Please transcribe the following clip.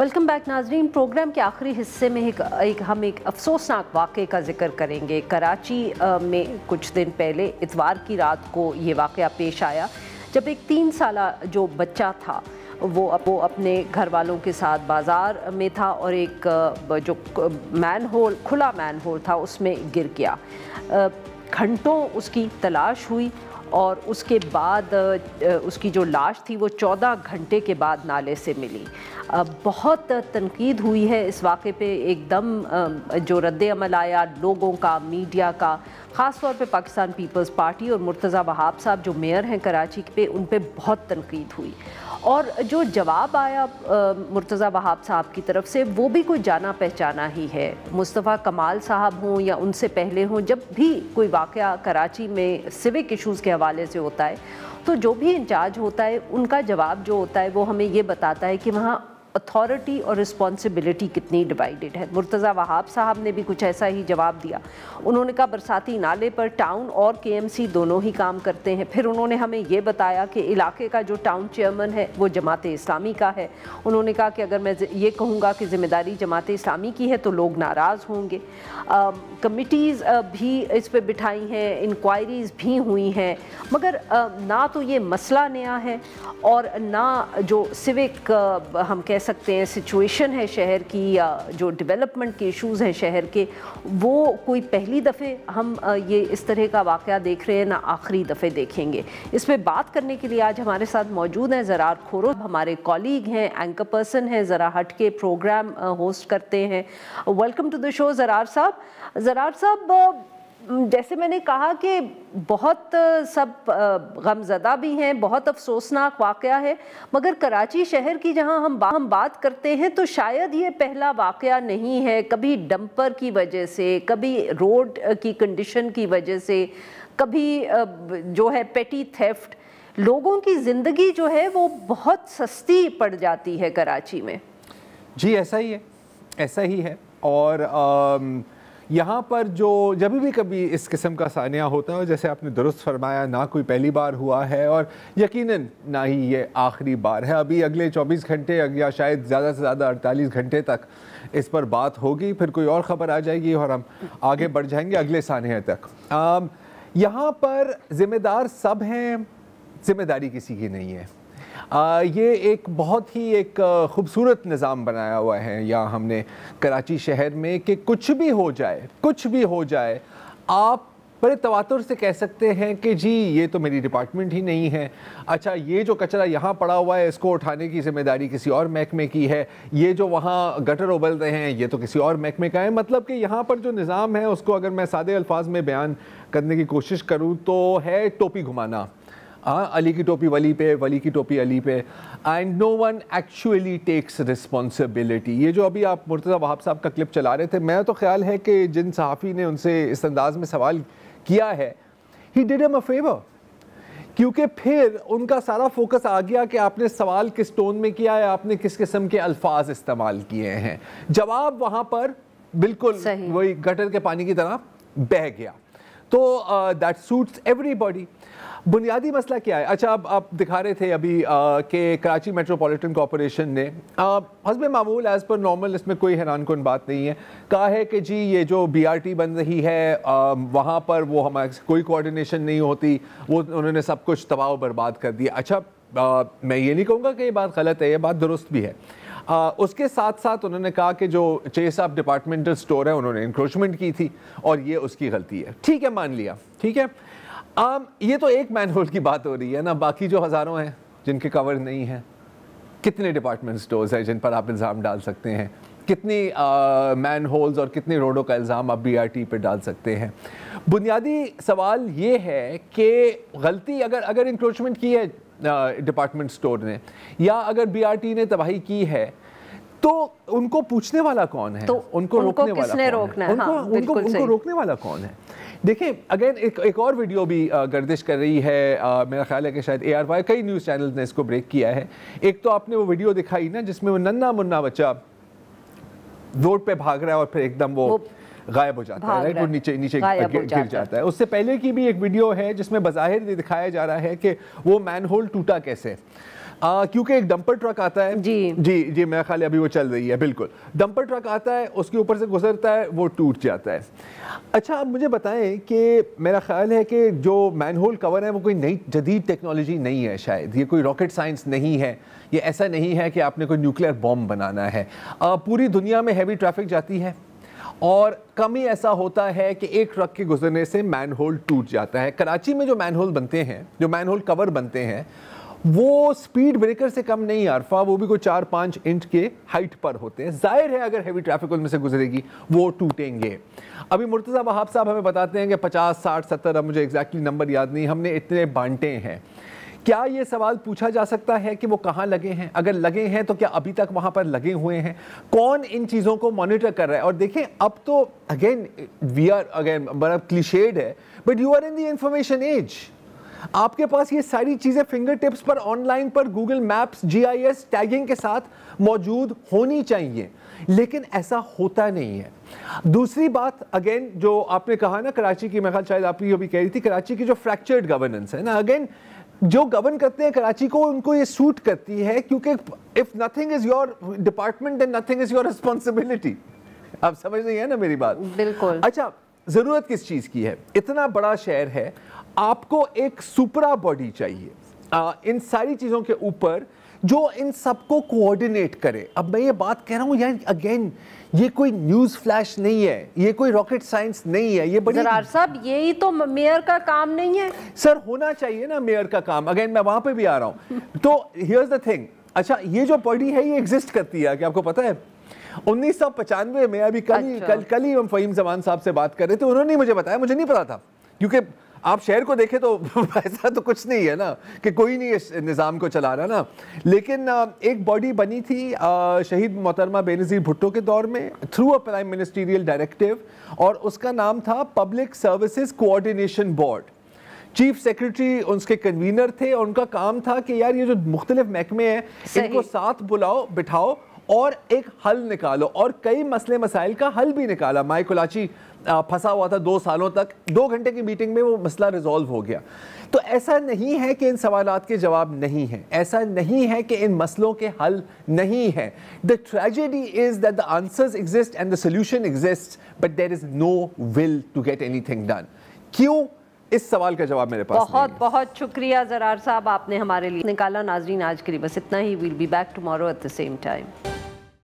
Welcome back ناظرین. Programme کے آخری حصے میں ہم ایک افسوسناک واقعے کا ذکر کریں گے. کراچی میں کچھ دن پہلے اتوار کی رات کو یہ واقعہ پیش آیا جب ایک 3 سالہ جو بچہ تھا وہ اپنے گھر والوں کے ساتھ بازار میں تھا اور ایک جو کھلا مین ہول تھا اس میں گر گیا. گھنٹوں اس کی تلاش ہوئی اور اس کے بعد اس کی جو لاش تھی وہ 14 گھنٹے کے بعد نالے سے ملی. بہت تنقید ہوئی ہے اس واقعے پہ. ایک دم جو رد عمل آیا لوگوں کا، میڈیا کا، خاص طور پہ پاکستان پیپلز پارٹی اور مرتضی وہاب صاحب جو میئر ہیں کراچی پہ، ان پہ بہت تنقید ہوئی. اور جو جواب آیا مرتضی وہاب صاحب کی طرف سے وہ بھی کوئی جانا پہچانا ہی ہے. مصطفیٰ کمال صاحب ہوں یا ان سے پہلے ہوں، جب بھی کوئی واقعہ کراچی میں سیوک ایشوز کے حوالے سے ہوتا ہے تو جو بھی انچارج ہوتا ہے ان کا جواب جو ہوتا ہے وہ ہمیں یہ بتاتا ہے کہ وہاں اتھارٹی اور رسپانسبلٹی کتنی ڈیوائیڈڈ ہے. مرتضی وہاب صاحب نے بھی کچھ ایسا ہی جواب دیا. انہوں نے کہا برساتی نالے پر ٹاؤن اور کے ایم سی دونوں ہی کام کرتے ہیں. پھر انہوں نے ہمیں یہ بتایا کہ علاقے کا جو ٹاؤن چیئرمین ہے وہ جماعت اسلامی کا ہے. انہوں نے کہا کہ اگر میں یہ کہوں گا کہ ذمہ داری جماعت اسلامی کی ہے تو لوگ ناراض ہوں گے. کمیٹیز بھی اس پہ بٹھائی ہیں، انکوائریز بھی ہوئی ہیں، مگر نہ تو یہ مسئلہ نیا ہے اور نہ جو سیوک ہم کہہ سکتے ہیں سچویشن ہے شہر کی یا جو ڈیولپمنٹ کے ایشوز ہیں شہر کے، وہ کوئی پہلی دفعہ ہم یہ اس طرح کا واقعہ دیکھ رہے ہیں نہ آخری دفعہ دیکھیں گے. اس پہ بات کرنے کے لیے آج ہمارے ساتھ موجود ہیں زرار کھورو، ہمارے کالیگ ہیں، اینکر پرسن ہیں، ذرا ہٹ کے پروگرام ہوسٹ کرتے ہیں. ویلکم ٹو دی شو زرار صاحب. زرار صاحب، جیسے میں نے کہا کہ بہت سب غمزدہ بھی ہیں، بہت افسوسناک واقعہ ہے، مگر کراچی شہر کی جہاں ہم بات کرتے ہیں تو شاید یہ پہلا واقعہ نہیں ہے. کبھی ڈمپر کی وجہ سے، کبھی روڈ کی کنڈیشن کی وجہ سے، کبھی جو ہے پیٹی تھیفٹ، لوگوں کی زندگی جو ہے وہ بہت سستی پڑ جاتی ہے کراچی میں. جی ایسا ہی ہے، ایسا ہی ہے. اور یہاں پر جب بھی کبھی اس قسم کا سانحہ ہوتا ہے، جیسے آپ نے درست فرمایا، نہ کوئی پہلی بار ہوا ہے اور یقیناً نہ ہی یہ آخری بار ہے. ابھی اگلے 24 گھنٹے یا شاید زیادہ سے زیادہ 48 گھنٹے تک اس پر بات ہوگی، پھر کوئی اور خبر آ جائے گی اور ہم آگے بڑھ جائیں گے اگلے سانحے تک. یہاں پر ذمہ دار سب ہیں، ذمہ داری کسی کی نہیں ہے. یہ ایک بہت ہی ایک خوبصورت نظام بنایا ہوا ہے یہاں ہم نے کراچی شہر میں کہ کچھ بھی ہو جائے آپ بڑے تواتر سے کہہ سکتے ہیں کہ جی یہ تو میری ڈپارٹمنٹ ہی نہیں ہے. اچھا، یہ جو کچرا یہاں پڑا ہوا ہے اس کو اٹھانے کی ذمہ داری کسی اور محکمے کی ہے، یہ جو وہاں گٹر ابل رہے ہیں یہ تو کسی اور محکمے کا ہے. مطلب کہ یہاں پر جو نظام ہے اس کو اگر میں سادے الفاظ میں بیان کرنے کی کوشش کروں تو ہے ٹوپی گھمانا. علی کی ٹوپی ولی پہ، ولی کی ٹوپی علی پہ، and no one actually tax responsibility. یہ جو ابھی آپ مرتضی وہاب صاحب کا کلپ چلا رہے تھے، میں تو خیال ہے کہ جن صحافی نے ان سے اس انداز میں سوال کیا ہے he did him a favor، کیونکہ پھر ان کا سارا فوکس آ گیا کہ آپ نے سوال کس ٹون میں کیا ہے، آپ نے کس قسم کے الفاظ استعمال کیے ہیں. جواب وہاں پر بالکل وہی گٹر کے پانی کی طرح بہہ گیا. تو that suits everybody. بنیادی مسئلہ کیا ہے؟ اچھا، اب آپ دکھا رہے تھے ابھی کہ کراچی میٹروپولیٹن کارپوریشن نے حسب معمول ایز پر نارمل، اس میں کوئی حیران کن بات نہیں ہے، کہا ہے کہ جی یہ جو بی آر ٹی بن رہی ہے وہاں پر وہ ہمارے کوئی کوارڈینیشن نہیں ہوتی، وہ انہوں نے سب کچھ تباہ و برباد کر دیا. اچھا، میں یہ نہیں کہوں گا کہ یہ بات غلط ہے، یہ بات درست بھی ہے. اس کے ساتھ ساتھ انہوں نے کہا کہ جو چیز صاحب ڈپارٹمنٹل سٹور ہے انہوں نے انکروچمنٹ کی تھی اور یہ اس کی غلطی ہے. ٹھیک ہے، مان لیا، ٹھیک ہے. یہ تو ایک مین ہول کی بات ہو رہی ہے نا، باقی جو ہزاروں ہیں جن کے کور نہیں ہیں، کتنے ڈپارٹمنٹ سٹورز ہیں جن پر آپ الزام ڈال سکتے ہیں، کتنی مین ہولز اور کتنے روڈوں کا الزام آپ بی آر ٹی پہ ڈال سکتے ہیں. بنیادی سوال یہ ہے کہ غلطی اگر انکروچمنٹ کی ہے ڈپارٹمنٹ سٹور نے یا اگر بی آر ٹی نے تباہی کی ہے تو ان کو پوچھنے والا کون ہے، ان کو روکنے والا کون ہے. دیکھیں اگین ایک اور ویڈیو بھی گردش کر رہی ہے، میرا خیال ہے کہ شاید اے آر وائی، کئی نیوز چینلز نے اس کو بریک کیا ہے. ایک تو آپ نے وہ ویڈیو دکھائی نا جس میں وہ ننھا منا بچہ روڈ پہ بھاگ رہا ہے اور پھر ایک دم وہ غائب ہو جاتا ہے، وہ نیچے گر جاتا ہے. اس سے پہلے کی بھی ایک ویڈیو ہے جس میں بظاہر یہ دکھایا جا رہا ہے کہ وہ مین ہول ٹوٹا کیسے. کیونکہ ایک ڈمپر ٹرک آتا ہے جی میرا خیال ہے ابھی وہ چل رہی ہے بالکل. ڈمپر ٹرک آتا ہے, اس کے اوپر سے گزرتا ہے, وہ ٹوٹ جاتا ہے. اچھا اب مجھے بتائیں کہ میرا خیال ہے کہ جو مین ہول کور ہے وہ کوئی نئی جدید ٹیکنالوجی نہیں ہے, شاید یہ کوئی راکٹ سائنس نہیں ہے, یہ ایسا نہیں ہے کہ آپ نے کوئی نیوکلیئر بوم بنانا ہے. پوری دنیا میں ہیوی ٹریفک جاتی ہے اور کم ہی ایسا ہوتا ہے کہ ایک ٹرک کے گزرنے سے مین ہول ٹوٹ جاتا ہے. کراچی میں جو مین ہول بنتے ہیں, جو مین ہول کور بنتے ہیں, وہ سپیڈ بریکر سے کم نہیں عارفہ, وہ بھی کوئی 4-5 انچ کے ہائٹ پر ہوتے ہیں. ظاہر ہے اگر ہیوی ٹریفک ان میں سے گزرے گی وہ ٹوٹیں گے. ابھی مرتضی وہاب صاحب ہمیں بتاتے ہیں کہ 50, 60, 70, اب مجھے ایگزیکٹلی نمبر یاد نہیں, ہم نے اتنے بانٹے ہیں. کیا یہ سوال پوچھا جا سکتا ہے کہ وہ کہاں لگے ہیں؟ اگر لگے ہیں تو کیا ابھی تک وہاں پر لگے ہوئے ہیں؟ کون ان چیزوں کو مانیٹر کر رہا ہے؟ اور دیکھیں اب تو اگین وی آر اگین بڑا کلیشیڈ ہے, but you are in the information age. آپ کے پاس یہ ساری چیزیں فنگر ٹپس پر, آن لائن پر, گوگل میپس, GIS ٹیگنگ کے ساتھ موجود ہونی چاہیے, لیکن ایسا ہوتا نہیں ہے. دوسری بات اگین جو آپ نے کہا نا کراچی کی, میں خیال شاید آپ یہ بھی کہہ رہی تھی, کراچی کی جو فریکچرڈ گورننس ہے نا, اگین جو گورن کرتے ہیں کراچی کو, ان کو یہ سوٹ کرتی ہے کیونکہ if nothing is your department then nothing is your responsibility. آپ سمجھ رہی ہیں نا میری بات؟ بالکل. اچھا ضرورت کس چیز کی ہے؟ اتنا بڑا شہر ہے, آپ کو ایک سپرا باڈی چاہیے ان ساری چیزوں کے اوپر جو ان سب کو کوآرڈینیٹ کرے. اب میں یہ بات کہہ رہا ہوں یار اگین یہ کوئی نیوز فلیش نہیں ہے, یہ کوئی راکٹ سائنس نہیں ہے, یہ بڑی زرار صاحب یہی تو میئر کا کام نہیں ہے سر, ہونا چاہیے نا میئر کا کام. اگین میں وہاں پہ بھی آ رہا ہوں. تو ہیئرز دا تھنگ, اچھا یہ جو باڈی ہے یہ ایگزسٹ کرتی ہے, کہ آپ کو پتہ ہے 1995 میں, ابھی کل ہی ہم فہیم زمان صاحب سے بات کر رہے تھے, انہوں نے مجھے بتایا, مجھے نہیں پتا تھا, کیونکہ آپ شہر کو دیکھیں تو ایسا تو کچھ نہیں ہے نا کہ کوئی نہیں اس نظام کو چلا رہا نا. لیکن ایک باڈی بنی تھی شہید محترمہ بے نظیر بھٹو کے دور میں through a prime ministerial directive, اور اس کا نام تھا public services coordination board. Chief secretary ان کے کنوینر تھے, اور ان کا کام تھا کہ یار یہ جو مختلف محکمے ہیں ان کو ساتھ بلاؤ, بٹھاؤ اور ایک حل نکالو, اور کئی مسئلے مسائل کا حل بھی نکالا. مائی کولاچی پھنسا ہوا تھا 2 سالوں تک, 2 گھنٹے کی میٹنگ میں وہ مسئلہ ریزالو ہو گیا. تو ایسا نہیں ہے کہ ان سوالات کے جواب نہیں ہیں, ایسا نہیں ہے کہ ان مسئلوں کے حل نہیں ہیں. The tragedy is that the answers exist and the solution exists, but there is no will to get anything done. کیوں؟ اس سوال کا جواب میرے پاس بہت بہت شکریہ زرار صاحب, آپ نے ہمارے لیے نکالا. ناظرین آج کے لیے بس اتنا ہی. We'll be back tomorrow at the same time.